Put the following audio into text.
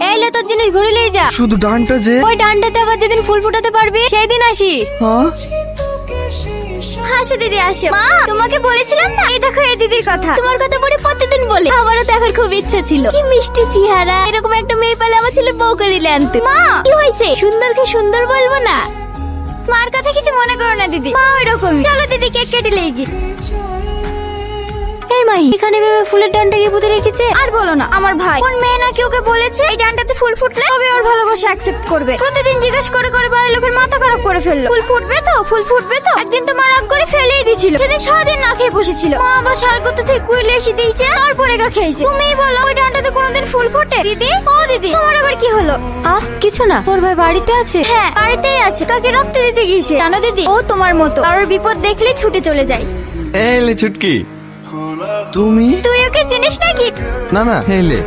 এলে তোর জিনিস ঘুরে নিয়ে যা। শুধু ডানটা যে ওই ডানটাতে আবার যেদিন ফুল ফুটাতে পারবি সেই দিন আসিস। হ্যাঁ আসো দিদি আসো। মা তোমাকে বলেছিলাম না, এই দেখো এই দিদির কথা। তোমার কথা পরে প্রতিদিন বলে। আমারও দেখার খুব ইচ্ছা ছিল, কি মিষ্টি চেহারা। এরকম একটা মেয়ে পেলে আমার ছেলে বউ করিলে আনতে। মা কি হয়েছে? সুন্দরকে সুন্দর বলবো না? মার কথা কিছু মনে করো না দিদি, মা ওইরকম। চলো দিদি কেক কেটে লেগে। এই মাই, এখানে ভেবে ফুলের ডানটা গিয়ে পুঁতে রেখেছে। আর বলো না, আমার ভাই কোন মেয়ে নাকি ওকে বলেছে এই ডানটাতে ফুল ফুটলে তবে ওর ভালোবাসা অ্যাকসেপ্ট করবে। প্রতিদিন জিজ্ঞেস করে করে বাড়ির লোকের মাথা খারাপ করে ফেললো। ফুল ফুটবে তো, ফুল ফুটবে তো। একদিন তো মা রাগ করে ফেলেই দিছিল। সেদিন সারাদিন না খেয়ে বসেছিল। মা আবার সারগত থেকে কুইলে এসে দিয়েছে, তারপরে গা খেয়েছে। তুমিই বলো ওই ডানটাতে কোনোদিন ফুল ফোটে? দিদি ও দিদি, তোমার আবার কি হলো? কিছু না, ওর ভাই বাড়িতে আছে। হ্যাঁ বাড়িতেই আছে, কাকে রক্ত দিতে গিয়েছে। জানো দিদি, ও তোমার মতো, কারোর বিপদ দেখলে ছুটে চলে যায়। এলে ছুটকি তুমি? তুই ওকে চিনিস নাকি? না না, এলে